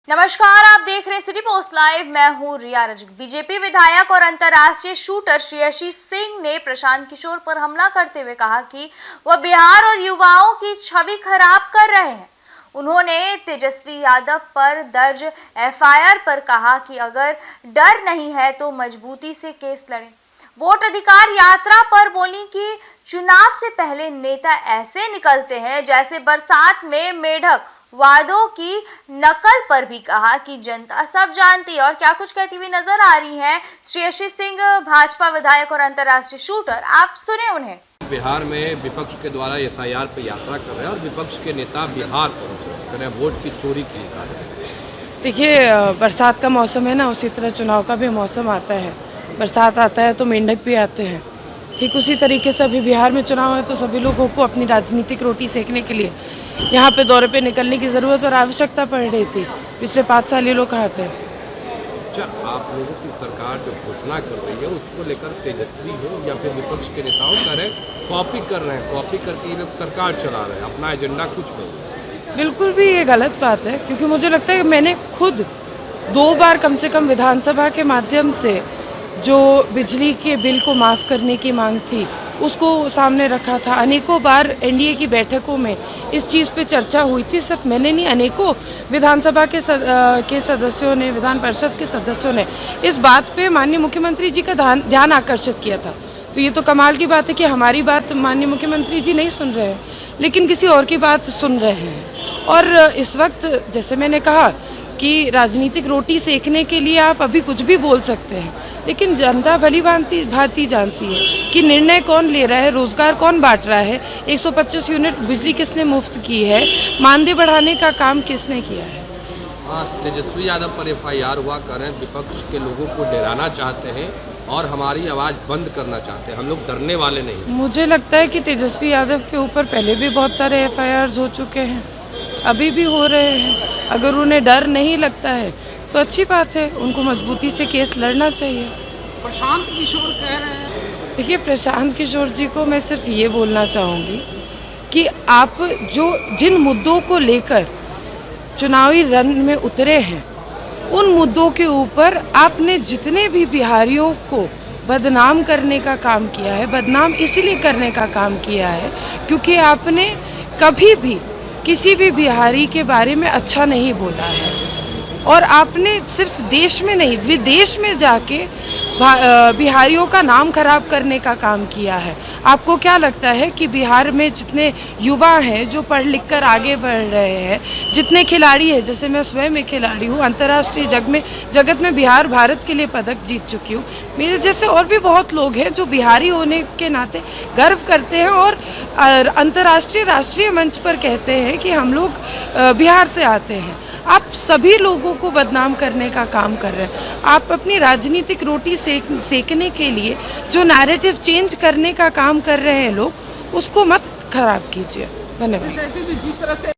नमस्कार, आप देख रहे हैं सिटी पोस्ट लाइव। मैं हूं रिया रजक। बीजेपी विधायक और अंतर्राष्ट्रीय शूटर श्रेयसी सिंह ने प्रशांत किशोर पर हमला करते हुए कहा कि वह बिहार और युवाओं की छवि खराब कर रहे हैं। उन्होंने तेजस्वी यादव पर दर्ज एफआईआर पर कहा कि अगर डर नहीं है तो मजबूती से केस लड़ें। वोट अधिकार यात्रा पर बोली कि चुनाव से पहले नेता ऐसे निकलते हैं जैसे बरसात में मेढक। वादों की नकल पर भी कहा कि जनता सब जानती है। और क्या कुछ कहती हुई नजर आ रही हैं श्रेयसी सिंह, भाजपा विधायक और अंतर्राष्ट्रीय शूटर। आप सुने उन्हें। बिहार में विपक्ष के द्वारा एफआईआर पर यात्रा कर रहे हैं और विपक्ष के नेता बिहार पहुंच रहे हैं, वोट की चोरी की जा रही है। देखिए, बरसात का मौसम है ना, उसी तरह चुनाव का भी मौसम आता है। बरसात आता है तो मेंढक भी आते हैं। ठीक उसी तरीके से अभी बिहार में चुनाव है तो सभी लोगों को अपनी राजनीतिक रोटी सेकने के लिए यहाँ पे दौरे पे निकलने की ज़रूरत और आवश्यकता पड़ रही थी। पिछले 5 साल ये लोग कहाँ थे? अच्छा, आप लोगों की सरकार जो घोषणा कर रही है उसको लेकर तेजस्वी हो या फिर विपक्ष के नेताओं करें कॉपी कर रहे हैं, कॉपी करके ये लोग सरकार चला रहे हैं, अपना एजेंडा कुछ नहीं। बिल्कुल भी ये गलत बात है, क्योंकि मुझे लगता है कि मैंने खुद 2 बार कम से कम विधानसभा के माध्यम से जो बिजली के बिल को माफ़ करने की मांग थी उसको सामने रखा था। अनेकों बार एनडीए की बैठकों में इस चीज़ पे चर्चा हुई थी। सिर्फ मैंने नहीं, अनेकों विधानसभा के सदस्यों ने, विधान परिषद के सदस्यों ने इस बात पे माननीय मुख्यमंत्री जी का ध्यान आकर्षित किया था। तो ये तो कमाल की बात है कि हमारी बात माननीय मुख्यमंत्री जी नहीं सुन रहे हैं, लेकिन किसी और की बात सुन रहे हैं। और इस वक्त जैसे मैंने कहा कि राजनीतिक रोटी सेकने के लिए आप अभी कुछ भी बोल सकते हैं, लेकिन जनता भली भांति जानती है कि निर्णय कौन ले रहा है, रोजगार कौन बांट रहा है, 125 यूनिट बिजली किसने मुफ्त की है, मानदेय बढ़ाने का काम किसने किया है। हाँ, तेजस्वी यादव पर एफआईआर हुआ करें, विपक्ष के लोगों को डराना चाहते हैं और हमारी आवाज़ बंद करना चाहते हैं। हम लोग डरने वाले नहीं। मुझे लगता है कि तेजस्वी यादव के ऊपर पहले भी बहुत सारे एफआईआर हो चुके हैं, अभी भी हो रहे हैं। अगर उन्हें डर नहीं लगता है तो अच्छी बात है, उनको मजबूती से केस लड़ना चाहिए। प्रशांत किशोर कह रहे हैं। देखिए, प्रशांत किशोर जी को मैं सिर्फ ये बोलना चाहूँगी कि आप जिन मुद्दों को लेकर चुनावी रण में उतरे हैं, उन मुद्दों के ऊपर आपने जितने भी बिहारियों को बदनाम करने का काम किया है, बदनाम इसलिए करने का काम किया है क्योंकि आपने कभी भी किसी भी बिहारी के बारे में अच्छा नहीं बोला है। और आपने सिर्फ देश में नहीं, विदेश में जाके बिहारियों का नाम खराब करने का काम किया है। आपको क्या लगता है कि बिहार में जितने युवा हैं जो पढ़ लिख कर आगे बढ़ रहे हैं, जितने खिलाड़ी हैं, जैसे मैं स्वयं एक खिलाड़ी हूँ, अंतर्राष्ट्रीय जगत में बिहार भारत के लिए पदक जीत चुकी हूँ, मेरे जैसे और भी बहुत लोग हैं जो बिहारी होने के नाते गर्व करते हैं और अंतर्राष्ट्रीय राष्ट्रीय मंच पर कहते हैं कि हम लोग बिहार से आते हैं। आप सभी लोगों को बदनाम करने का काम कर रहे हैं। आप अपनी राजनीतिक रोटी सेकने के लिए जो नैरेटिव चेंज करने का काम कर रहे हैं लोग, उसको मत खराब कीजिए। धन्यवाद। जिस तरह से